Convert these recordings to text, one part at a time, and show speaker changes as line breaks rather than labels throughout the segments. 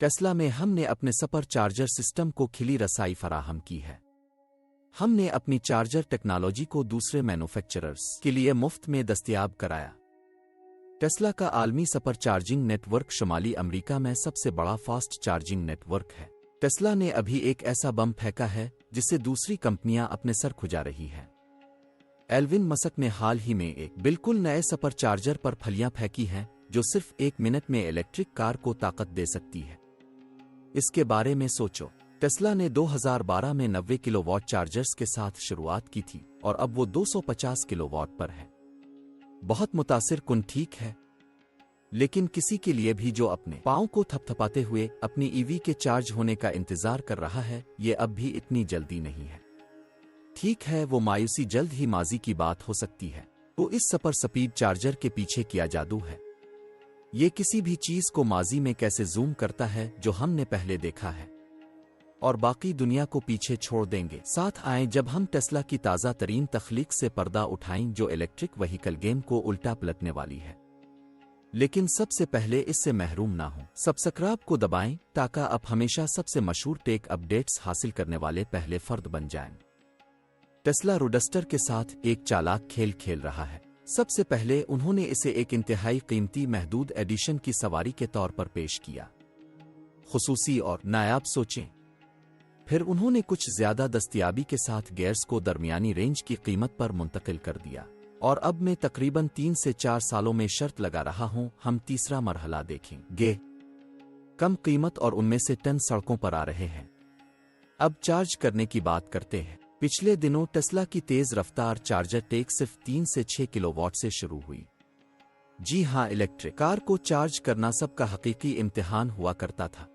Tesla में हमने अपने सुपर चार्जर सिस्टम को खिली रसाई फराहम की है। हमने अपनी चार्जर टेक्नोलॉजी को दूसरे मैन्युफैक्चरर्स के लिए मुफ्त में दस्तयाब कराया। टेस्ला का आलमी सुपर चार्जिंग नेटवर्क शुमाली अमेरिका में सबसे बड़ा फास्ट चार्जिंग नेटवर्क है। टेस्ला ने अभी एक ऐसा बम फेंका है जिससे दूसरी कंपनियां अपने सर खुजा रही हैं। एल्विन मस्क ने हाल ही में एक बिल्कुल नए सुपर चार्जर पर फलियां फेंकी हैं जो सिर्फ 1 मिनट में इलेक्ट्रिक कार को ताकत दे सकती है। इसके बारे में सोचो, टेस्ला ने 2012 में 90 किलोवाट चार्जर्स के साथ शुरुआत की थी और अब वो 250 किलोवाट पर है। बहुत मुतासिर कुन, ठीक है, लेकिन किसी के लिए भी जो अपने पांव को थपथपाते हुए अपनी ईवी के चार्ज होने का इंतजार कर रहा है, ये अब भी इतनी जल्दी नहीं है। ठीक है, वो मायूसी जल्द ही माजी की बात हो सकती है। तो इस सुपर स्पीड चार्जर के पीछे क्या जादू है? ये किसी भी चीज को माजी में कैसे जूम करता है जो हमने पहले देखा है, और बाकी दुनिया को पीछे छोड़ देंगे। साथ आएं जब हम टेस्ला की ताज़ा तरीन तख्लीक से पर्दा उठाएं जो इलेक्ट्रिक व्हीकल गेम को उल्टा पलटने वाली है। लेकिन सबसे पहले इससे महरूम ना हो, सब्सक्राइब को दबाएं ताकि आप हमेशा सबसे मशहूर टेक अपडेट्स हासिल करने वाले पहले फर्द बन जाएं। टेस्ला रोडस्टर के साथ एक चालाक खेल खेल रहा है। सबसे पहले उन्होंने इसे एक इंतहाई कीमती महदूद एडिशन की सवारी के तौर पर पेश किया, खुसूसी और नायाब सोचें। फिर उन्होंने कुछ ज्यादा दस्तयाबी के साथ गेयर्स को दरमियानी रेंज की कीमत पर मुंतकिल कर दिया, और अब मैं तकरीबन 3 से 4 सालों में शर्त लगा रहा हूं हम तीसरा मरहला देखेंगे। कम कीमत और उनमें से टन सड़कों पर आ रहे हैं। अब चार्ज करने की बात करते हैं। पिछले दिनों टेस्ला की तेज रफ्तार चार्जर टेक सिर्फ 3 से 6 किलोवाट से शुरू हुई। जी हां, इलेक्ट्रिक कार को चार्ज करना सबका हकीकी इम्तिहान हुआ करता था।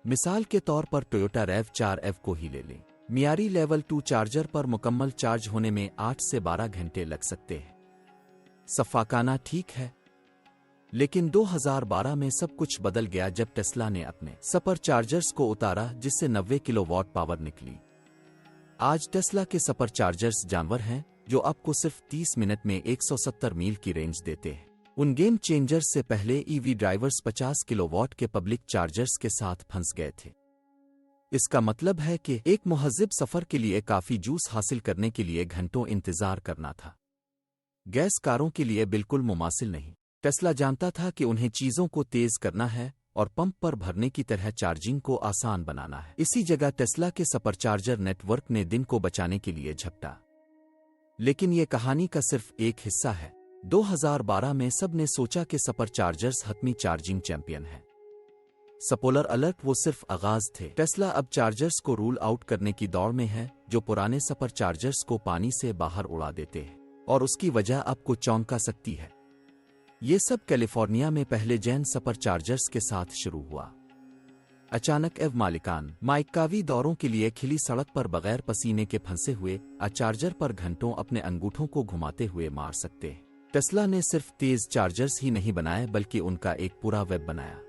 मिसाल के तौर पर टोयोटा RAV4 को ही ले लें। मियारी लेवल 2 चार्जर पर मुकम्मल चार्ज होने में 8 से 12 घंटे लग सकते हैं। सफाकाना, ठीक है, लेकिन 2012 में सब कुछ बदल गया जब टेस्ला ने अपने सुपर चार्जर्स को उतारा जिससे 90 किलोवाट पावर निकली। आज टेस्ला के सुपर चार्जर्स जानवर हैं जो आपको सिर्फ 30 मिनट में 170 मील की रेंज देते हैं। उन गेम चेंजर्स से पहले ईवी ड्राइवर्स 50 किलोवाट के पब्लिक चार्जर्स के साथ फंस गए थे। इसका मतलब है कि एक मुहज्जिब सफर के लिए काफी जूस हासिल करने के लिए घंटों इंतजार करना था। गैस कारों के लिए बिल्कुल मुमासिल नहीं। टेस्ला जानता था कि उन्हें चीजों को तेज करना है और पंप पर भरने की तरह चार्जिंग को आसान बनाना है। इसी जगह टेस्ला के सुपर चार्जर नेटवर्क ने दिन को बचाने के लिए झपटा। लेकिन ये कहानी का सिर्फ एक हिस्सा है। 2012 में सब ने सोचा कि सुपर चार्जर्स हतमी चार्जिंग चैंपियन है। स्पॉइलर अलर्ट, वो सिर्फ आगाज थे। टेस्ला अब चार्जर्स को रूल आउट करने की दौड़ में है जो पुराने सुपर चार्जर्स को पानी से बाहर उड़ा देते हैं, और उसकी वजह आपको चौंका सकती है। ये सब कैलिफोर्निया में पहले जैन सुपर चार्जर्स के साथ शुरू हुआ। अचानक एव मालिकान माइकावी दौरों के लिए खिली सड़क पर बगैर पसीने के फंसे हुए चार्जर पर घंटों अपने अंगूठों को घुमाते हुए मार सकते हैं। टेस्ला ने सिर्फ तेज चार्जर्स ही नहीं बनाए बल्कि उनका एक पूरा वेब बनाया।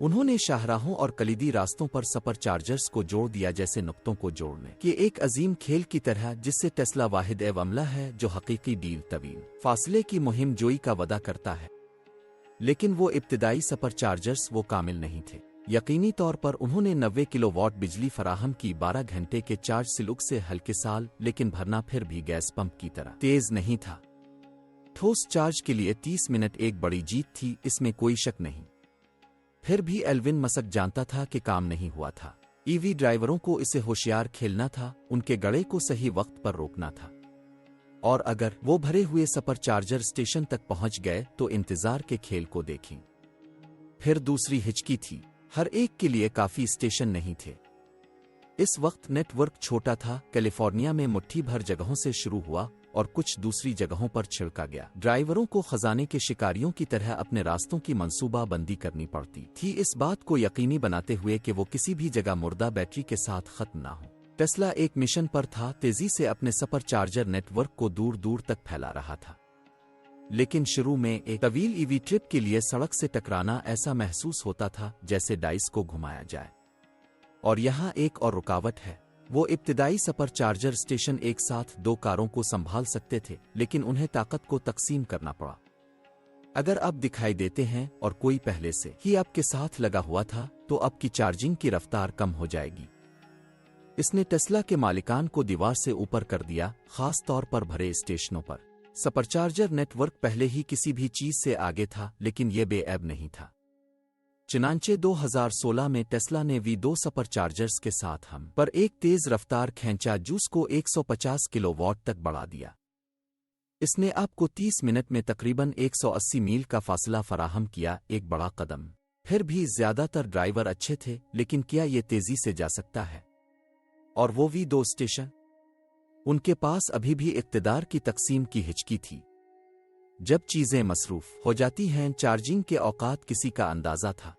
उन्होंने शाहराहों और कलीदी रास्तों पर सुपर चार्जर्स को जोड़ दिया जैसे नुक्तों को जोड़ने कि एक अजीम खेल की तरह, जिससे टेस्ला वाहिद अमला है जो हकीकी डील तवील फासले की मुहिम जोई का वदा करता है। लेकिन वो इब्तिदाई सुपर चार्जर्स वो कामिल नहीं थे। यकीनी तौर पर उन्होंने 90 किलोवाट बिजली फराहम की 12 घंटे के चार्ज सिलुक से हल्के साल, लेकिन भरना फिर भी गैस पंप की तरह तेज नहीं था। ठोस चार्ज के लिए 30 मिनट एक बड़ी जीत थी, इसमें कोई शक नहीं। फिर भी एल्विन मस्क जानता था कि काम नहीं हुआ था। ईवी ड्राइवरों को इसे होशियार खेलना था, उनके गड़े को सही वक्त पर रोकना था, और अगर वो भरे हुए सुपर चार्जर स्टेशन तक पहुंच गए तो इंतजार के खेल को देखें। फिर दूसरी हिचकी थी, हर एक के लिए काफी स्टेशन नहीं थे। इस वक्त नेटवर्क छोटा था, कैलिफोर्निया में मुट्ठी भर जगहों से शुरू हुआ और कुछ दूसरी जगहों पर छिड़का गया। ड्राइवरों को खजाने के शिकारियों की तरह अपने रास्तों की मंसूबा बंदी करनी पड़ती थी, इस बात को यकीनी बनाते हुए कि वो किसी भी जगह मुर्दा बैटरी के साथ खत्म ना हो। टेस्ला एक मिशन पर था, तेजी से अपने सुपर चार्जर नेटवर्क को दूर दूर तक फैला रहा था। लेकिन शुरू में एक तवील ईवी ट्रिप के लिए सड़क से टकराना ऐसा महसूस होता था जैसे डाइस को घुमाया जाए। और यहाँ एक और रुकावट है, वो इब्तिदाई सुपर चार्जर स्टेशन एक साथ 2 कारों को संभाल सकते थे, लेकिन उन्हें ताकत को तकसीम करना पड़ा। अगर अब दिखाई देते हैं और कोई पहले से ही आपके साथ लगा हुआ था तो आपकी चार्जिंग की रफ्तार कम हो जाएगी। इसने टेस्ला के मालिकान को दीवार से ऊपर कर दिया, खास तौर पर भरे स्टेशनों पर। सुपरचार्जर नेटवर्क पहले ही किसी भी चीज से आगे था, लेकिन यह बेऐब नहीं था। चुनांचे 2016 में टेस्ला ने V2 सुपरचार्जर्स के साथ हम पर एक तेज रफ्तार खींचा जूस को 150 किलोवाट तक बढ़ा दिया। इसने आपको 30 मिनट में तकरीबन 180 मील का फासला फराहम किया, एक बड़ा कदम। फिर भी ज्यादातर ड्राइवर अच्छे थे, लेकिन क्या ये तेजी से जा सकता है? और वो V2 स्टेशन? उनके पास अभी भी इक़्तिदार की तकसीम की हिचकी थी। जब चीजें मसरूफ हो जाती हैं, चार्जिंग के औकात किसी का अंदाजा था।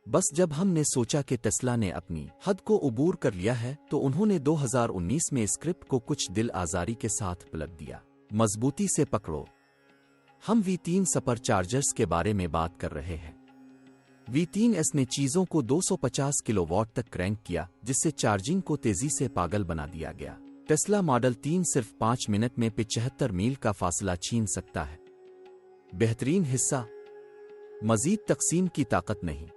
बस जब हमने सोचा कि टेस्ला ने अपनी हद को उबूर कर लिया है, तो उन्होंने 2019 में स्क्रिप्ट को कुछ दिल आजारी के साथ पलट दिया। मजबूती से पकड़ो, हम V3 सुपरचार्जर्स के बारे में बात कर रहे हैं। V3S ने चीजों को 250 किलोवाट तक क्रैंक किया, जिससे चार्जिंग को तेजी से पागल बना दिया गया। टेस्ला मॉडल 3 सिर्फ 5 मिनट में 75 मील का फासला छीन सकता है। बेहतरीन हिस्सा, मजीद तकसीम की ताकत नहीं।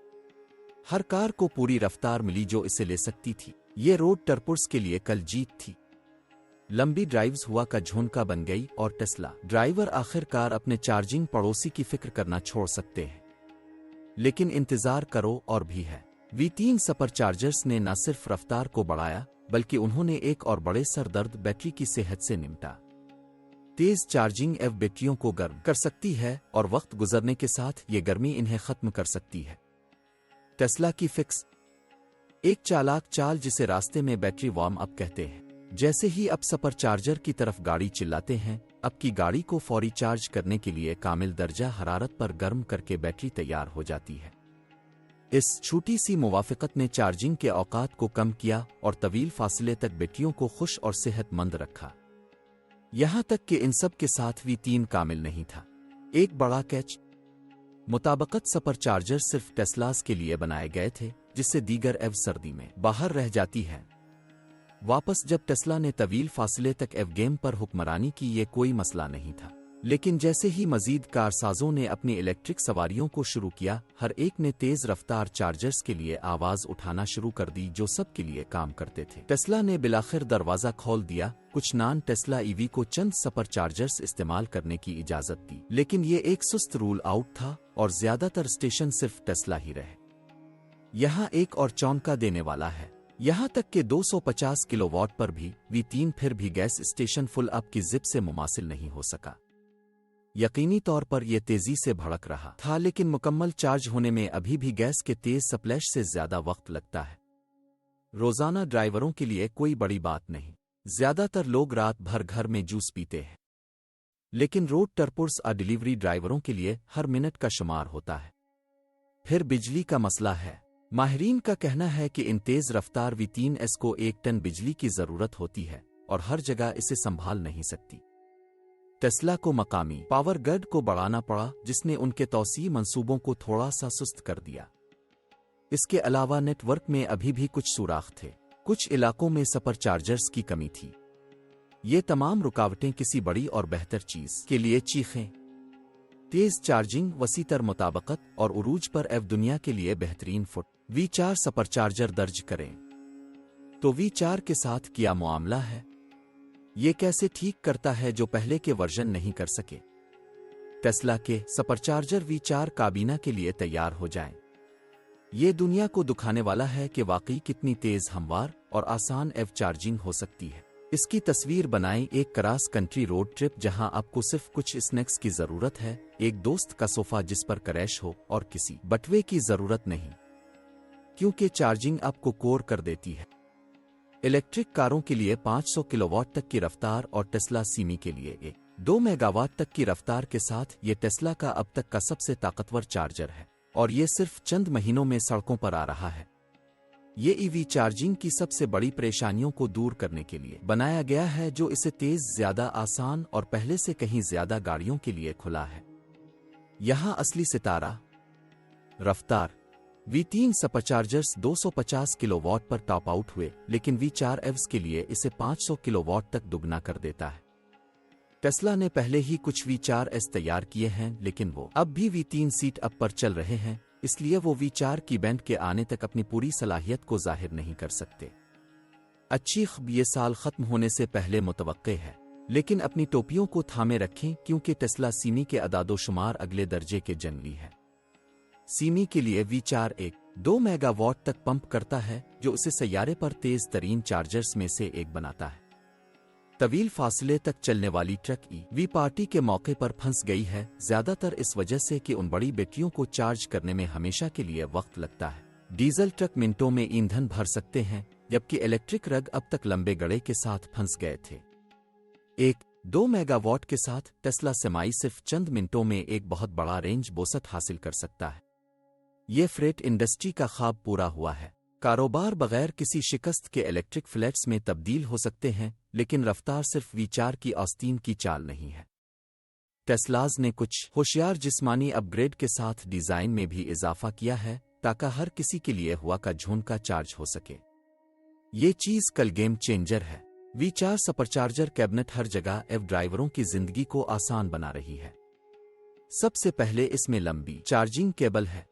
हर कार को पूरी रफ्तार मिली जो इसे ले सकती थी। ये रोड टर्पुर्स के लिए कल जीत थी। लंबी ड्राइव्स हुआ का झोंका बन गई और टेस्ला ड्राइवर आखिरकार अपने चार्जिंग पड़ोसी की फिक्र करना छोड़ सकते हैं। लेकिन इंतजार करो, और भी है। V3 सुपरचार्जर्स ने न सिर्फ रफ्तार को बढ़ाया, बल्कि उन्होंने एक और बड़े सरदर्द बैटरी की सेहत से निपटा। तेज चार्जिंग बैटरियों को गर्म कर सकती है और वक्त गुजरने के साथ ये गर्मी इन्हें खत्म कर सकती है। टेस्ला की फिक्स, एक चालाक चाल जिसे रास्ते में बैटरी वार्म अप कहते हैं। जैसे ही आप सुपरचार्जर की तरफ गाड़ी चिल्लाते हैं, आपकी गाड़ी को फौरी चार्ज करने के लिए कामिल दर्जा हरारत पर गर्म करके बैटरी तैयार हो जाती है। इस छोटी सी मुवाफिकत ने चार्जिंग के औकात को कम किया और तवील फासले तक बैटरियों को खुश और सेहतमंद रखा। यहां तक कि इन सब के साथ V3 कामिल नहीं था। एक बड़ा कैच, मुताबिकत सुपरचार्जर सिर्फ टेस्लास के लिए बनाए गए थे, जिससे दीगर सर्दी में बाहर रह जाती है। वापस जब टेस्ला ने तवील फासले तक गेम पर हुक्मरानी की, ये कोई मसला नहीं था। लेकिन जैसे ही मजीद कारसाजों ने अपनी इलेक्ट्रिक सवारियों को शुरू किया, हर एक ने तेज रफ्तार चार्जर्स के लिए आवाज उठाना शुरू कर दी जो सब के लिए काम करते थे। टेस्ला ने बिलाखिर दरवाजा खोल दिया। कुछ नॉन टेस्ला ईवी को चंद सुपरचार्जर्स इस्तेमाल करने की इजाजत दी, लेकिन ये एक सुस्त रूल आउट था और ज्यादातर स्टेशन सिर्फ टेस्ला ही रहे। यहाँ एक और चौंका देने वाला है। यहाँ तक कि 250 किलोवाट पर भी V3 फिर भी गैस स्टेशन फुल अप की जिप से मुमासिल नहीं हो सका। यकीनी तौर पर यह तेजी से भड़क रहा था, लेकिन मुकम्मल चार्ज होने में अभी भी गैस के तेज स्प्लैश से ज्यादा वक्त लगता है। रोजाना ड्राइवरों के लिए कोई बड़ी बात नहीं। ज्यादातर लोग रात भर घर में जूस पीते हैं, लेकिन रोड टर्पुर्स और डिलीवरी ड्राइवरों के लिए हर मिनट का शुमार होता है। फिर बिजली का मसला है। माहिरीन का कहना है कि इन तेज रफ्तार V3S को 1 टन बिजली की जरूरत होती है और हर जगह इसे संभाल नहीं सकती। टेस्ला को मकामी पावर ग्रिड को बढ़ाना पड़ा, जिसने उनके तौसीई मंसूबों को थोड़ा सा सुस्त कर दिया। इसके अलावा नेटवर्क में अभी भी कुछ सुराख थे। कुछ इलाकों में सुपरचार्जर्स की कमी थी। ये तमाम रुकावटें किसी बड़ी और बेहतर चीज के लिए चीखें। तेज चार्जिंग, वसीतर मुताबिकत और उरूज पर दुनिया के लिए बेहतरीन फुट V4 सुपरचार्जर दर्ज करें। तो V4 के साथ क्या मामला है? ये कैसे ठीक करता है जो पहले के वर्जन नहीं कर सके? टेस्ला के सुपरचार्जर V4 काबीना के लिए तैयार हो जाएं। ये दुनिया को दिखाने वाला है कि वाकई कितनी तेज, हमवार और आसान चार्जिंग हो सकती है। इसकी तस्वीर बनाएं, एक क्रॉस कंट्री रोड ट्रिप जहां आपको सिर्फ कुछ स्नैक्स की जरूरत है, एक दोस्त का सोफा जिस पर क्रैश हो और किसी बटवे की जरूरत नहीं, क्योंकि चार्जिंग आपको कोर कर देती है। इलेक्ट्रिक कारों के लिए 500 किलोवाट तक की रफ्तार और टेस्ला सीमी के लिए 2 मेगावाट तक की रफ्तार के साथ ये टेस्ला का अब तक का सबसे ताकतवर चार्जर है, और ये सिर्फ चंद महीनों में सड़कों पर आ रहा है। ये ईवी चार्जिंग की सबसे बड़ी परेशानियों को दूर करने के लिए बनाया गया है, जो इसे तेज, ज्यादा आसान और पहले से कहीं ज्यादा गाड़ियों के लिए खुला है। यहां असली सितारा रफ्तार। V3 सुपरचार्जर्स 250 किलोवाट पर टॉप आउट हुए, लेकिन V4 के लिए इसे 500 किलोवाट तक दुगना कर देता है। टेस्ला ने पहले ही कुछ V4S तैयार किए हैं, लेकिन वो अब भी V3 सीट अप पर चल रहे हैं, इसलिए वो V4 की बैंड के आने तक अपनी पूरी सलाहियत को जाहिर नहीं कर सकते। अच्छी खबर ये साल खत्म होने से पहले मुतवक्के है, लेकिन अपनी टोपियों को थामे रखें क्योंकि टेस्ला सीमी के अदादोशुमार अगले दर्जे के जंगली है। सीमी के लिए V4 एक 2 मेगावाट तक पंप करता है, जो उसे सैयारे पर तेज तरीन चार्जर्स में से एक बनाता है। तवील फासले तक चलने वाली ट्रक EV पार्टी के मौके पर फंस गई है, ज्यादातर इस वजह से कि उन बड़ी बैटरियों को चार्ज करने में हमेशा के लिए वक्त लगता है। डीजल ट्रक मिनटों में ईंधन भर सकते हैं, जबकि इलेक्ट्रिक रग अब तक लंबे गड़े के साथ फंस गए थे। एक 2 मेगावाट के साथ टेस्ला सेमाई सिर्फ चंद मिनटों में एक बहुत बड़ा रेंज बोसत हासिल कर सकता है। ये फ्रेट इंडस्ट्री का ख्वाब पूरा हुआ है। कारोबार बगैर किसी शिकस्त के इलेक्ट्रिक फ्लैट्स में तब्दील हो सकते हैं, लेकिन रफ्तार सिर्फ V4 की आस्तीन की चाल नहीं है। टेस्लाज ने कुछ होशियार जिस्मानी अपग्रेड के साथ डिजाइन में भी इजाफा किया है, ताकि हर किसी के लिए हवा का झोंका चार्ज हो सके। ये चीज कल गेम चेंजर है। V4 सुपरचार्जर कैबिनेट हर जगह ड्राइवरों की जिंदगी को आसान बना रही है। सबसे पहले इसमें लंबी चार्जिंग केबल है।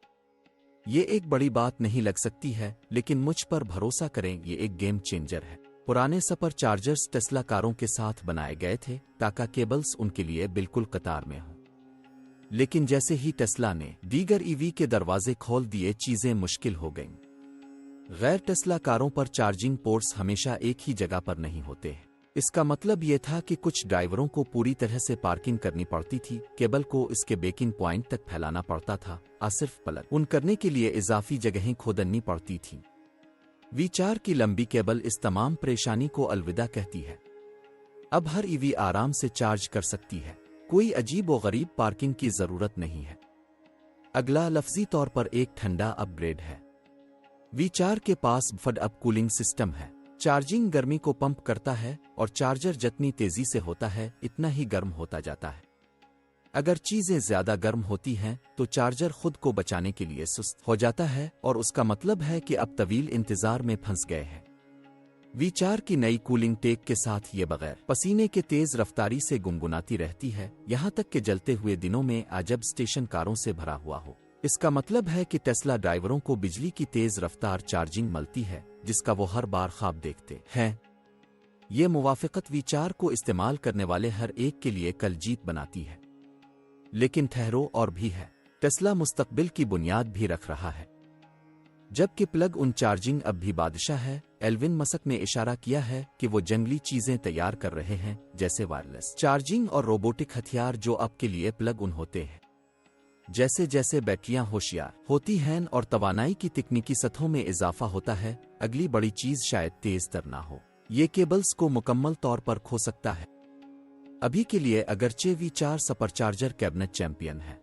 ये एक बड़ी बात नहीं लग सकती है, लेकिन मुझ पर भरोसा करें, ये एक गेम चेंजर है। पुराने सुपरचार्जर्स टेस्ला कारों के साथ बनाए गए थे ताकि केबल्स उनके लिए बिल्कुल कतार में हों, लेकिन जैसे ही टेस्ला ने दीगर EV के दरवाजे खोल दिए, चीजें मुश्किल हो गईं। गैर टेस्ला कारों पर चार्जिंग पोर्ट्स हमेशा एक ही जगह पर नहीं होते हैं। इसका मतलब ये था कि कुछ ड्राइवरों को पूरी तरह से पार्किंग करनी पड़ती थी, केबल को इसके बेकिंग पॉइंट तक फैलाना पड़ता था, सिर्फ प्लग उन करने के लिए इजाफी जगहें खोदनी पड़ती थीं। V4 की लंबी केबल इस तमाम परेशानी को अलविदा कहती है। अब हर EV आराम से चार्ज कर सकती है, कोई अजीब व गरीब पार्किंग की जरूरत नहीं है। अगला लफ्जी तौर पर एक ठंडा अपग्रेड है। V4 के पास बफर्ड अप कूलिंग सिस्टम है। चार्जिंग गर्मी को पंप करता है और चार्जर जितनी तेजी से होता है इतना ही गर्म होता जाता है। अगर चीजें ज्यादा गर्म होती हैं तो चार्जर खुद को बचाने के लिए सुस्त हो जाता है, और उसका मतलब है कि अब तवील इंतजार में फंस गए हैं। V4 की नई कूलिंग टेक के साथ ये बगैर पसीने के तेज रफ्तारी से गुनगुनाती रहती है, यहां तक कि जलते हुए दिनों में अजब स्टेशन कारों से भरा हुआ हो। इसका मतलब है कि टेस्ला ड्राइवरों को बिजली की तेज रफ्तार चार्जिंग मिलती है, जिसका वो हर बार ख्वाब देखते हैं। ये मुवाफिकत V4 को इस्तेमाल करने वाले हर एक के लिए कल जीत बनाती है। लेकिन ठहरो, और भी है। टेस्ला मुस्तकबिल की बुनियाद भी रख रहा है। जबकि प्लग उन चार्जिंग अब भी बादशाह है, एल्विन मस्क ने इशारा किया है कि वो जंगली चीजें तैयार कर रहे हैं, जैसे वायरलेस चार्जिंग और रोबोटिक हथियार जो अब के लिए प्लग उन होते हैं। जैसे जैसे बैटरियां होशियार होती हैं और तवानाई की तकनीकी सतहों में इजाफा होता है, अगली बड़ी चीज शायद तेज तर ना हो, ये केबल्स को मुकम्मल तौर पर खो सकता है। अभी के लिए अगरचे V4 सुपरचार्जर कैबिनेट चैंपियन है,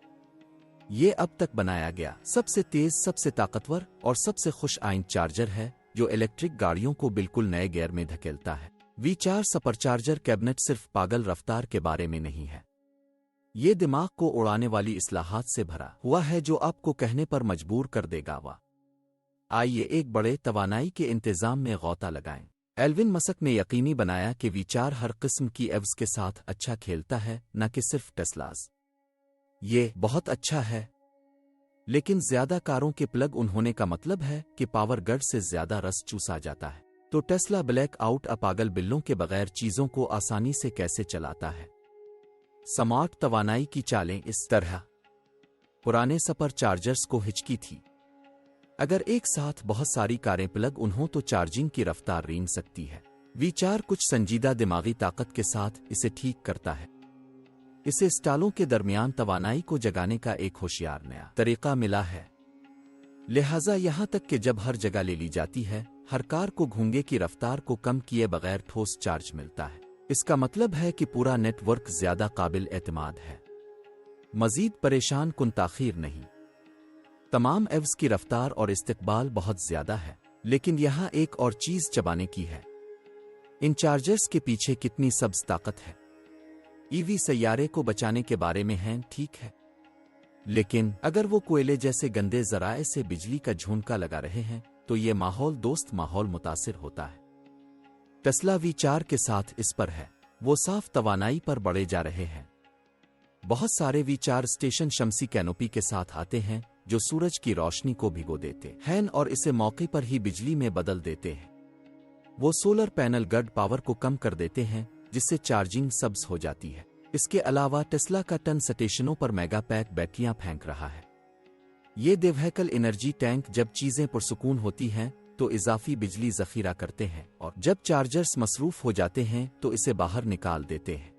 ये अब तक बनाया गया सबसे तेज, सबसे ताकतवर और सबसे खुश आइंद चार्जर है, जो इलेक्ट्रिक गाड़ियों को बिल्कुल नए गियर में धकेलता है। V4 सुपरचार्जर कैबिनेट सिर्फ पागल रफ्तार के बारे में नहीं है, ये दिमाग को उड़ाने वाली इस्लाहात से भरा हुआ है, जो आपको कहने पर मजबूर कर देगा वाह। आइए एक बड़े तवानाई के इंतजाम में गौता लगाएं। एल्विन मस्क ने यकीनी बनाया कि V4 हर किस्म की एव्स के साथ अच्छा खेलता है, न कि सिर्फ टेस्लाज। ये बहुत अच्छा है, लेकिन ज्यादा कारों के प्लग उन होने का मतलब है कि पावर गड से ज्यादा रस चूसा जाता है। तो टेस्ला ब्लैक आउट पागल बिल्लों के बगैर चीजों को आसानी से कैसे चलाता है। स्मार्ट तवानाई की चालें इस तरह पुराने सुपर चार्जर्स को हिचकी थी। अगर एक साथ बहुत सारी कारें प्लग उन हों तो चार्जिंग की रफ्तार रेंग सकती है। V4 कुछ संजीदा दिमागी ताकत के साथ इसे ठीक करता है। इसे स्टालों के दरमियान तवानाई को जगाने का एक होशियार नया तरीका मिला है। लिहाजा यहां तक कि जब हर जगह ले ली जाती है, हर कार को घूंगे की रफ्तार को कम किए बगैर ठोस चार्ज मिलता है। इसका मतलब है कि पूरा नेटवर्क ज्यादा काबिल एतमाद है, मजीद परेशान कुन ताखीर नहीं। तमाम एव्स की रफ्तार और इस्तिकबाल बहुत ज्यादा है, लेकिन यहां एक और चीज चबाने की है। इन चार्जर्स के पीछे कितनी सब्ज ताकत है। EV सैयारे को बचाने के बारे में है, ठीक है, लेकिन अगर वो कोयले जैसे गंदे जराए से बिजली का झोंका लगा रहे हैं तो ये माहौल दोस्त माहौल मुतासिर होता है। टेस्ला V4 के साथ इस पर है। वो साफ तवानाई पर बढ़े जा रहे हैं। बहुत सारे विचार स्टेशन शमसी कैनोपी के साथ आते हैं जो सूरज की रोशनी को भिगो देते हैं और इसे मौके पर ही बिजली में बदल देते हैं। वो सोलर पैनल गड पावर को कम कर देते हैं जिससे चार्जिंग सब्स हो जाती है। इसके अलावा टेस्ला का टन स्टेशनों पर मेगा पैक बैटरियां फेंक रहा है। ये देवहैकल एनर्जी टैंक जब चीजें पुरसुकून होती हैं तो इजाफी बिजली जखीरा करते हैं और जब चार्जर्स मसरूफ हो जाते हैं तो इसे बाहर निकाल देते हैं।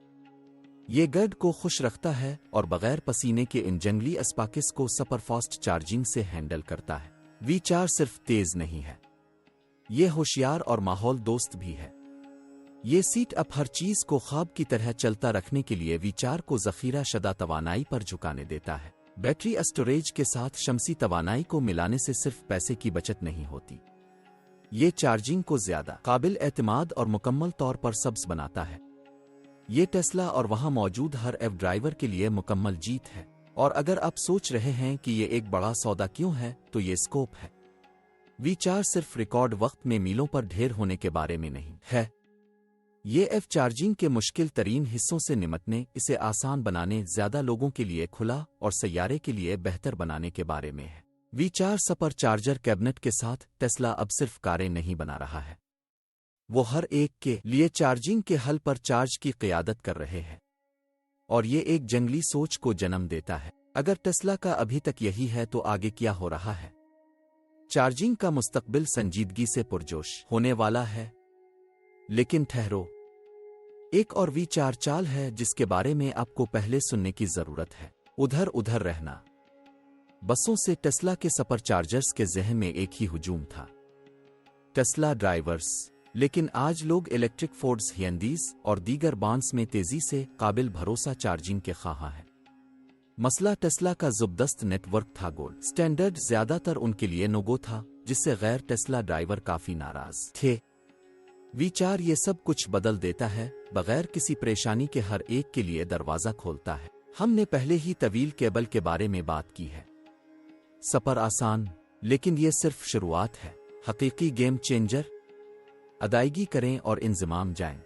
ये गड को खुश रखता है और बगैर पसीने के इन जंगली अस्पाकिस को सुपरफास्ट चार्जिंग से हैंडल करता है। वी4 सिर्फ तेज नहीं है, ये होशियार और माहौल दोस्त भी है। ये सीट अप हर चीज को ख्वाब की तरह चलता रखने के लिए वी4 को जखीरा शदा तवानाई पर झुकाने देता है। बैटरी स्टोरेज के साथ शमसी तवानाई को मिलाने से सिर्फ पैसे की बचत नहीं होती, ये चार्जिंग को ज्यादा काबिल एतमाद और मुकम्मल तौर पर सब्स बनाता है। ये टेस्ला और वहां मौजूद हर एव ड्राइवर के लिए मुकम्मल जीत है। और अगर आप सोच रहे हैं कि ये एक बड़ा सौदा क्यों है, तो ये स्कोप है। वी4 सिर्फ रिकॉर्ड वक्त में मीलों पर ढेर होने के बारे में नहीं है, ये एफ चार्जिंग के मुश्किल तरीन हिस्सों से निमटने, इसे आसान बनाने, ज्यादा लोगों के लिए खुला और सैयारे के लिए बेहतर बनाने के बारे में है। वी4 सुपर चार्जर कैबिनेट के साथ टेस्ला अब सिर्फ कारें नहीं बना रहा है, वो हर एक के लिए चार्जिंग के हल पर चार्ज की क़ियादत कर रहे हैं। और ये एक जंगली सोच को जन्म देता है। अगर टेस्ला का अभी तक यही है तो आगे क्या हो रहा है? चार्जिंग का मुस्तकबिल संजीदगी से पुरजोश होने वाला है। लेकिन ठहरो, एक और वी4 चाल है जिसके बारे में आपको पहले सुनने की जरूरत है। उधर उधर रहना। बसों से टेस्ला के सुपर चार्जर्स के ज़हन में एक ही हुजूम था, टेस्ला ड्राइवर्स। लेकिन आज लोग इलेक्ट्रिक फोर्ड्स, हियंडीज और दीगर बांस में तेजी से काबिल भरोसा चार्जिंग के ख्वाह हैं। मसला टेस्ला का ज़बरदस्त नेटवर्क था। गोल्ड स्टैंडर्ड ज्यादातर उनके लिए नोगो था, जिससे गैर टेस्ला ड्राइवर काफी नाराज थे। वी4 ये सब कुछ बदल देता है, बगैर किसी परेशानी के हर एक के लिए दरवाजा खोलता है। हमने पहले ही तवील केबल के बारे में बात की है। सफर आसान, लेकिन ये सिर्फ शुरुआत है। हकीकी गेम चेंजर। अदायगी करें और इंज़माम जाएं।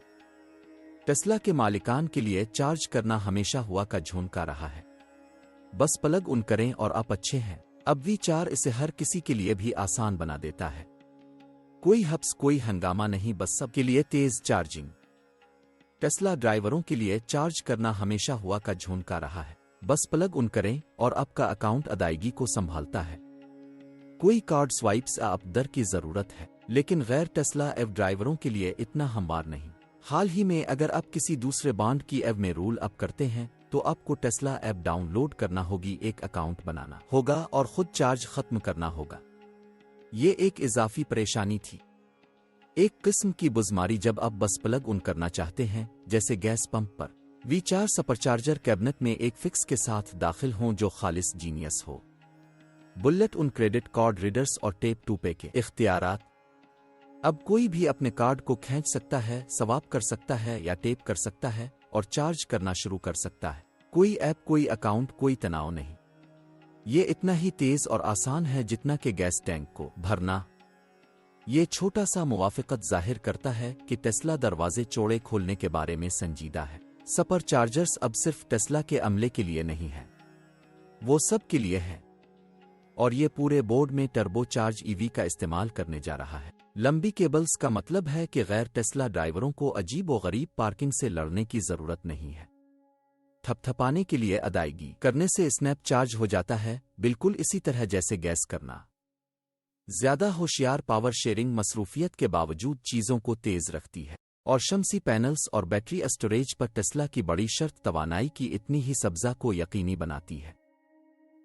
टेस्ला के मालिकान के लिए चार्ज करना हमेशा हुआ का झोंका रहा है। बस प्लग उन करें और आप अच्छे हैं। अब वी4 इसे हर किसी के लिए भी आसान बना देता है। कोई हब्स, कोई हंगामा नहीं, बस सब के लिए तेज चार्जिंग। टेस्ला ड्राइवरों के लिए चार्ज करना हमेशा हुआ का झोंका रहा है। बस प्लग उन करें और आपका अकाउंट अदायगी को संभालता है। कोई कार्ड स्वाइप्स या अपदर की जरूरत है, लेकिन गैर टेस्ला एव ड्राइवरों के लिए इतना हमवार नहीं। हाल ही में अगर आप किसी दूसरे बांड की एव में रोल अप करते हैं तो आपको टेस्ला ऐप डाउनलोड करना होगी, एक अकाउंट बनाना होगा और खुद चार्ज खत्म करना होगा। ये एक इजाफी परेशानी थी, एक किस्म की बुजमारी जब आप बस प्लग उन करना चाहते हैं, जैसे गैस पंप पर। वी4 सुपरचार्जर कैबिनेट में एक फिक्स के साथ दाखिल हों जो खालिस जीनियस हो। बुलेट उन, क्रेडिट कार्ड रीडर्स और टेप टू पे के इख्तियारात। अब कोई भी अपने कार्ड को खींच सकता है, स्वाप कर सकता है या टेप कर सकता है और चार्ज करना शुरू कर सकता है। कोई ऐप, कोई अकाउंट, कोई तनाव नहीं। ये इतना ही तेज और आसान है जितना कि गैस टैंक को भरना। ये छोटा सा मुवाफिकत जाहिर करता है कि टेस्ला दरवाजे चौड़े खोलने के बारे में संजीदा है। सुपर चार्जर्स अब सिर्फ टेस्ला के अमले के लिए नहीं है, वो सब के लिए है। और ये पूरे बोर्ड में टर्बो चार्ज ईवी का इस्तेमाल करने जा रहा है। लंबी केबल्स का मतलब है कि गैर टेस्ला ड्राइवरों को अजीब व गरीब पार्किंग से लड़ने की जरूरत नहीं है। थपथपाने के लिए अदायगी करने से स्नैप चार्ज हो जाता है, बिल्कुल इसी तरह जैसे गैस करना। ज्यादा होशियार पावर शेयरिंग मसरूफियत के बावजूद चीजों को तेज रखती है। और शमसी पैनल्स और बैटरी स्टोरेज पर टेस्ला की बड़ी शर्त तवानाई की इतनी ही सब्जा को यकीनी बनाती है।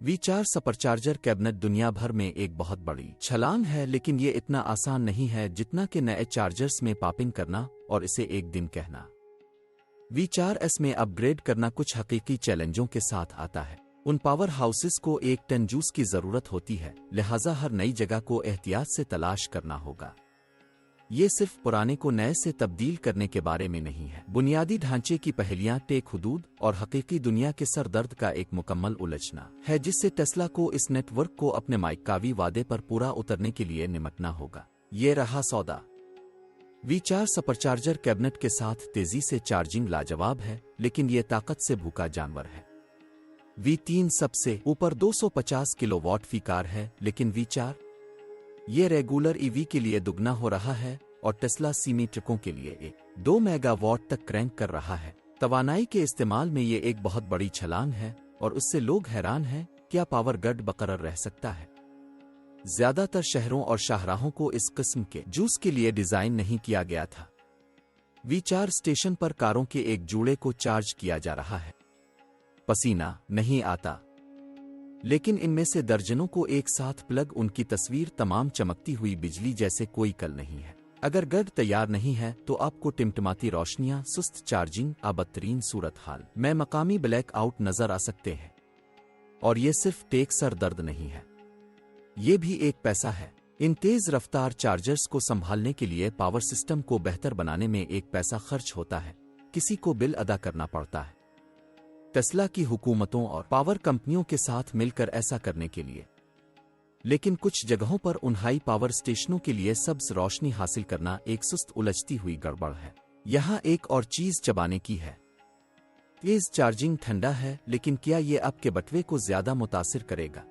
वी4 सुपरचार्जर कैबिनेट दुनिया भर में एक बहुत बड़ी छलांग है, लेकिन ये इतना आसान नहीं है जितना कि नए चार्जर्स में पॉपिंग करना और इसे एक दिन कहना। वी4S में अपग्रेड करना कुछ हकीकी चैलेंजों के साथ आता है। उन पावर हाउसेस को एक टन जूस की जरूरत होती है, लिहाजा हर नई जगह को एहतियात से तलाश करना होगा। ये सिर्फ पुराने को नए से तब्दील करने के बारे में नहीं है। बुनियादी ढांचे की पहेलियां, टेक हुदूद और हकीकी दुनिया के सरदर्द का एक मुकम्मल उलझना है, जिससे टेस्ला को इस नेटवर्क को अपने माइकावी वादे पर पूरा उतरने के लिए निमटना होगा। ये रहा सौदा। V4 सुपरचार्जर कैबिनेट के साथ तेजी से चार्जिंग लाजवाब है, लेकिन ये ताकत से भूखा जानवर है। V3 सबसे ऊपर 250 किलोवाट की कार है, लेकिन V4 ये रेगुलर ईवी के लिए दुगना हो रहा है और टेस्ला सीमी ट्रकों के लिए 2 मेगावाट तक क्रैंक कर रहा है। तवानाई के इस्तेमाल में ये एक बहुत बड़ी छलांग है और उससे लोग हैरान हैं, क्या पावर ग्रिड बरकरार रह सकता है? ज्यादातर शहरों और शाहराहों को इस किस्म के जूस के लिए डिजाइन नहीं किया गया था। V4 स्टेशन पर कारों के एक जोड़े को चार्ज किया जा रहा है। पसीना नहीं आता, लेकिन इनमें से दर्जनों को एक साथ प्लग, उनकी तस्वीर तमाम चमकती हुई बिजली जैसे कोई कल नहीं है। अगर ग्रिड तैयार नहीं है तो आपको टिमटिमाती रोशनियां, सुस्त चार्जिंग, बदतरीन सूरत हाल में मकामी ब्लैक आउट नजर आ सकते हैं। और ये सिर्फ टेक सर दर्द नहीं है, ये भी एक पैसा है। इन तेज रफ्तार चार्जर्स को संभालने के लिए पावर सिस्टम को बेहतर बनाने में एक पैसा खर्च होता है, किसी को बिल अदा करना पड़ता है। टेस्ला की हुकूमतों और पावर कंपनियों के साथ मिलकर ऐसा करने के लिए, लेकिन कुछ जगहों पर उन हाई पावर स्टेशनों के लिए सब्ज रोशनी हासिल करना एक सुस्त उलझती हुई गड़बड़ है। यहाँ एक और चीज चबाने की है। तेज चार्जिंग ठंडा है, लेकिन क्या ये आपके बटवे को ज्यादा मुतासिर करेगा?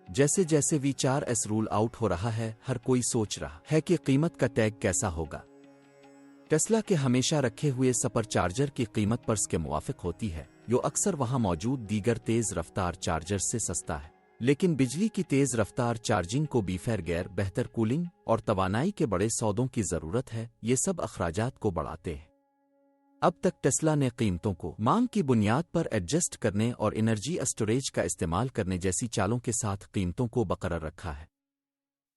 जैसे जैसे V4S रूल आउट हो रहा है, हर कोई सोच रहा है कि कीमत का टैग कैसा होगा। टेस्ला के हमेशा रखे हुए सुपर चार्जर की कीमत पर्स के मुवाफिक होती है, जो अक्सर वहां मौजूद दीगर तेज रफ्तार चार्जर से सस्ता है। लेकिन बिजली की तेज रफ्तार चार्जिंग को बीफेर गैर बेहतर कूलिंग और तवानाई के बड़े सौदों की जरूरत है। ये सब अखराजात को बढ़ाते हैं। अब तक टेस्ला ने कीमतों को मांग की बुनियाद पर एडजस्ट करने और एनर्जी स्टोरेज का इस्तेमाल करने जैसी चालों के साथ कीमतों को बरकरार रखा है।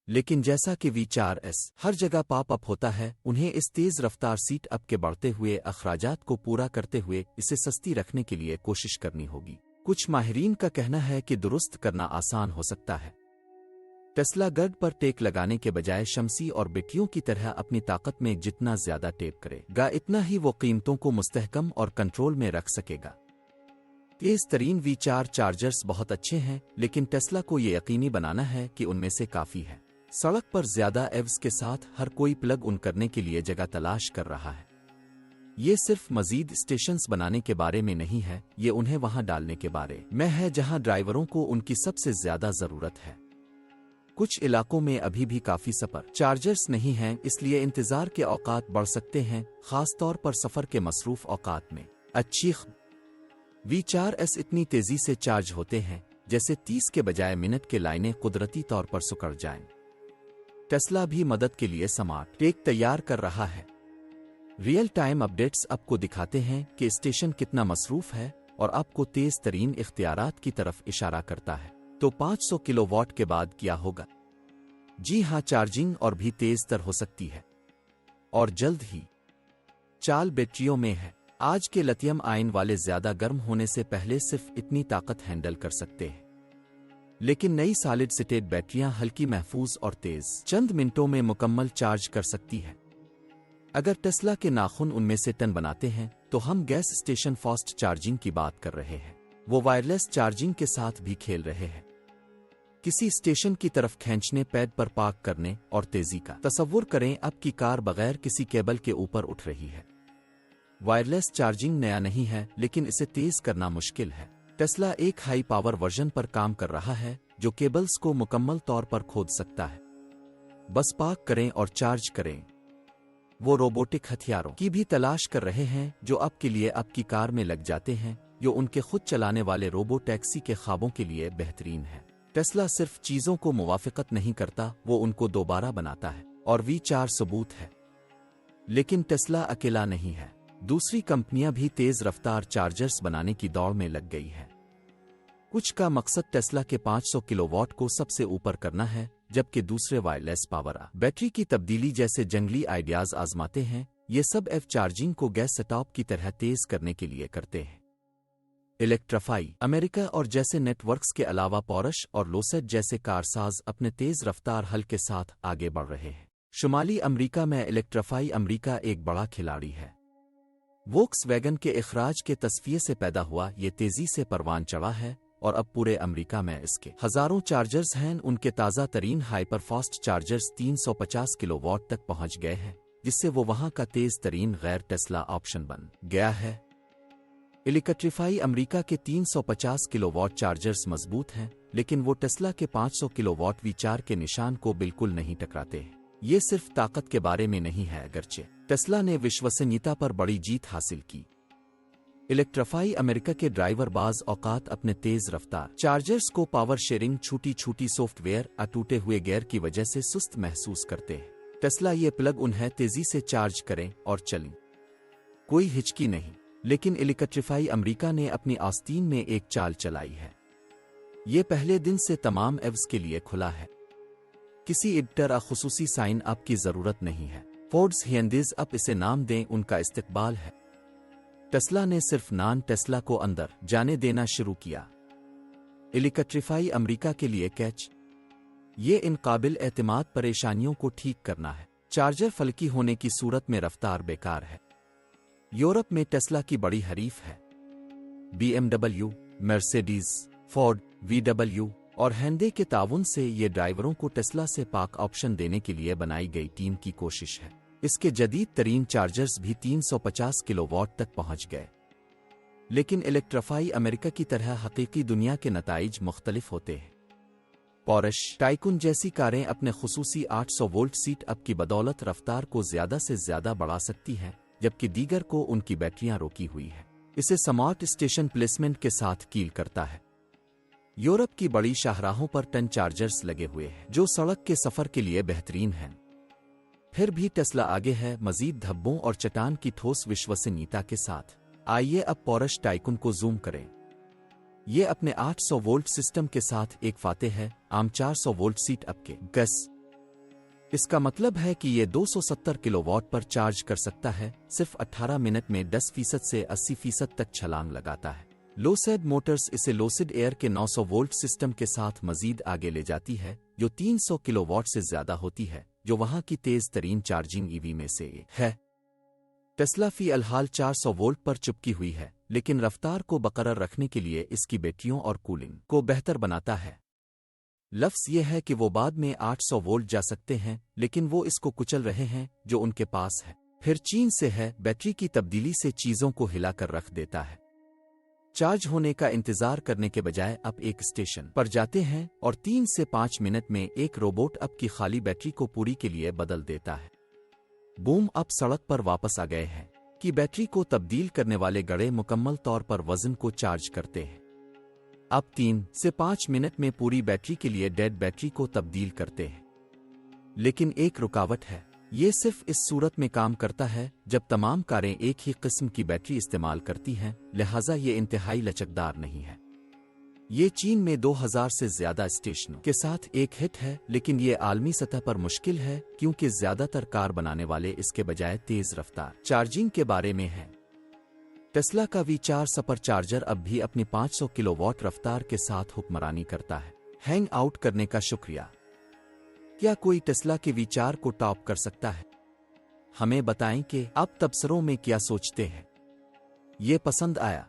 लेकिन जैसा कि V4S हर जगह पॉप अप होता है, उन्हें इस तेज रफ्तार सीट अप के बढ़ते हुए अखराजात को पूरा करते हुए इसे सस्ती रखने के लिए कोशिश करनी होगी। कुछ माहिरीन का कहना है कि दुरुस्त करना आसान हो सकता है। टेस्ला ग्रिड पर टेक लगाने के बजाय शमसी और बैटरियों की तरह अपनी ताकत में जितना ज्यादा टेप करेगा, इतना ही वो कीमतों को मुस्तहकम और कंट्रोल में रख सकेगा। तेज तरीन V4 चार्जर्स बहुत अच्छे हैं, लेकिन टेस्ला को ये यकीनी बनाना है कि उनमें से काफी है। सड़क पर ज्यादा एव्स के साथ हर कोई प्लग उन करने के लिए जगह तलाश कर रहा है। ये सिर्फ मजीद स्टेशंस बनाने के बारे में नहीं है, ये उन्हें वहां डालने के बारे में है जहां ड्राइवरों को उनकी सबसे ज्यादा जरूरत है। कुछ इलाकों में अभी भी काफी सुपर चार्जर्स नहीं हैं, इसलिए इंतजार के औकात बढ़ सकते हैं, खास तौर पर सफर के मसरूफ औकात में। अच्छी V4S इतनी तेजी से चार्ज होते हैं जैसे 30 के बजाय मिनट के लाइनें कुदरती तौर पर सुकड़ जाएं। टेस्ला भी मदद के लिए स्मार्ट टेक तैयार कर रहा है। रियल टाइम अपडेट्स आपको दिखाते हैं कि स्टेशन कितना मसरूफ है और आपको तेज तरीन इख्तियारात की तरफ इशारा करता है। तो 500 किलोवाट के बाद क्या होगा? जी हां, चार्जिंग और भी तेज तर हो सकती है और जल्द ही। चाल बैटरियों में है। आज के लिथियम आयन वाले ज्यादा गर्म होने से पहले सिर्फ इतनी ताकत हैंडल कर सकते हैं, लेकिन नई सॉलिड स्टेट बैटरियां हल्की, महफूज और तेज चंद मिनटों में मुकम्मल चार्ज कर सकती है। अगर टेस्ला के नाखून उनमें से टन बनाते हैं तो हम गैस स्टेशन फास्ट चार्जिंग की बात कर रहे हैं। वो वायरलेस चार्जिंग के साथ भी खेल रहे हैं। किसी स्टेशन की तरफ खींचने, पैड पर पार्क करने और तेजी का तसव्वुर करें, आपकी कार बगैर किसी केबल के ऊपर उठ रही है। वायरलेस चार्जिंग नया नहीं है, लेकिन इसे तेज करना मुश्किल है। टेस्ला एक हाई पावर वर्जन पर काम कर रहा है जो केबल्स को मुकम्मल तौर पर खोद सकता है। बस पार्क करें और चार्ज करें। वो रोबोटिक हथियारों की भी तलाश कर रहे हैं जो आपके लिए आपकी कार में लग जाते हैं, जो उनके खुद चलाने वाले रोबो टैक्सी के ख्वाबों के लिए बेहतरीन है। टेस्ला सिर्फ चीजों को मुवाफिकत नहीं करता, वो उनको दोबारा बनाता है और V4 सबूत है। लेकिन टेस्ला अकेला नहीं है। दूसरी कंपनियां भी तेज रफ्तार चार्जर्स बनाने की दौड़ में लग गई है। कुछ का मकसद टेस्ला के 500 किलोवाट को सबसे ऊपर करना है, जबकि दूसरे वायरलेस पावर बैटरी की तब्दीली जैसे जंगली आइडियाज आजमाते हैं। ये सब एफ चार्जिंग को गैस सेटअप की तरह तेज करने के लिए करते हैं। इलेक्ट्रीफाई अमेरिका और जैसे नेटवर्क्स के अलावा पोरश और लोसेट जैसे कारसाज अपने तेज रफ्तार हल के साथ आगे बढ़ रहे हैं। शुमाली अमेरिका में इलेक्ट्रीफाई अमेरिका एक बड़ा खिलाड़ी है। वोक्सवैगन के इखराज के तस्फिये से पैदा हुआ, ये तेजी से परवान चढ़ा है और अब पूरे अमेरिका में इसके हजारों चार्जर्स हैं। उनके ताज़ा तरीन हाइपर फास्ट चार्जर्स 350 किलोवाट तक पहुंच गए हैं जिससे वो वहां का तेज तरीन गैर टेस्ला ऑप्शन बन गया है। इलेक्ट्रीफाई अमेरिका के 350 किलोवाट चार्जर्स मजबूत हैं, लेकिन वो टेस्ला के 500 किलोवाट V4 के निशान को बिल्कुल नहीं टकराते। ये सिर्फ ताकत के बारे में नहीं है, अगरचे टेस्ला ने विश्वसनीयता पर बड़ी जीत हासिल की। इलेक्ट्रीफाई अमेरिका के ड्राइवर बाज औकात अपने तेज रफ्तार चार्जर्स को पावर शेयरिंग, छोटी छोटी सॉफ्टवेयर और टूटे हुए गियर की वजह से सुस्त महसूस करते हैं। टेस्ला ये प्लग उन्हें तेजी से चार्ज करें और चलें, कोई हिचकी नहीं। लेकिन इलेक्ट्रीफाई अमेरिका ने अपनी आस्तीन में एक चाल चलाई है। ये पहले दिन से तमाम एव्स के लिए खुला है। किसी एडिटर या खुसूसी साइन अप की जरूरत नहीं है। फोर्ड्स हियंदिज अप इसे नाम दें, उनका इस्तकबाल है। टेस्ला ने सिर्फ नॉन टेस्ला को अंदर जाने देना शुरू किया। इलेक्ट्रीफाई अमेरिका के लिए कैच, ये इन काबिल एतमाद परेशानियों को ठीक करना है। चार्जर फलकी होने की सूरत में रफ्तार बेकार है। यूरोप में टेस्ला की बड़ी हरीफ है। BMW, मर्सिडीज, फोर्ड, VW और हैंडे के ताउन से ये ड्राइवरों को टेस्ला से पाक ऑप्शन देने के लिए बनाई गई टीम की कोशिश है। इसके जदीद तरीन चार्जर्स भी 350 किलोवाट तक पहुंच गए। लेकिन इलेक्ट्रीफाई अमेरिका की तरह हकीकी दुनिया के नताइज मुख्तलिफ होते हैं। पोर्श टाइकून जैसी कारें अपने खुसूसी 800 वोल्ट सीट अप की बदौलत रफ्तार को ज्यादा से ज्यादा बढ़ा सकती हैं, जबकि दीगर को उनकी बैटरियां रोकी हुई है। इसे स्मार्ट स्टेशन प्लेसमेंट के साथ कील करता है। यूरोप की बड़ी शाहराहों पर टन चार्जर्स लगे हुए हैं, जो सड़क के सफर के लिए बेहतरीन हैं। फिर भी टेस्ला आगे है, मजीद धब्बों और चट्टान की ठोस विश्वसनीयता के साथ। आइए अब पोर्श टाइकून को जूम करें। ये अपने 800 वोल्ट सिस्टम के साथ एक फातेह है, आम 400 वोल्ट सीट अप के गस। इसका मतलब है कि ये 270 किलोवाट पर चार्ज कर सकता है। सिर्फ 18 मिनट में 10% से 80% तक छलांग लगाता है। लोसेड मोटर्स इसे लोसिड एयर के 900 वोल्ट सिस्टम के साथ मजीद आगे ले जाती है, जो 300 किलोवाट से ज्यादा होती है, जो वहां की तेज तरीन चार्जिंग ईवी में से एक है। टेस्ला फी अलहाल 400 वोल्ट पर चिपकी हुई है, लेकिन रफ्तार को बरकरार रखने के लिए इसकी बैटरियों और कूलिंग को बेहतर बनाता है। लफ्ज़ ये है कि वो बाद में 800 वोल्ट जा सकते हैं, लेकिन वो इसको कुचल रहे हैं जो उनके पास है। फिर चीन से है, बैटरी की तब्दीली से चीजों को हिलाकर रख देता है। चार्ज होने का इंतजार करने के बजाय आप एक स्टेशन पर जाते हैं और 3 से 5 मिनट में एक रोबोट आपकी खाली बैटरी को पूरी के लिए बदल देता है। बूम, अब सड़क पर वापस आ गए हैं कि बैटरी को तब्दील करने वाले गड़े मुकम्मल तौर पर वजन को चार्ज करते हैं। अब 3 से 5 मिनट में पूरी बैटरी के लिए डेड बैटरी को तब्दील करते हैं। लेकिन एक रुकावट है, ये सिर्फ इस सूरत में काम करता है जब तमाम कारें एक ही किस्म की बैटरी इस्तेमाल करती हैं, लिहाजा ये इंतहाई लचकदार नहीं है। ये चीन में 2000 से ज्यादा स्टेशनों के साथ एक हिट है, लेकिन ये आलमी सतह पर मुश्किल है क्योंकि ज्यादातर कार बनाने वाले इसके बजाय तेज रफ्तार चार्जिंग के बारे में हैं। टेस्ला का V4 सुपर चार्जर अब भी अपनी 500 किलोवाट रफ्तार के साथ हुक्मरानी करता है। हैंग आउट करने का शुक्रिया। क्या कोई टेस्ला के V4 को टॉप कर सकता है? हमें बताएं कि आप तबसरों में क्या सोचते हैं। ये पसंद आया?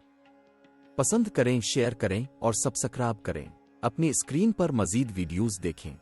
पसंद करें, शेयर करें और सब्सक्राइब करें। अपनी स्क्रीन पर मजीद वीडियोस देखें।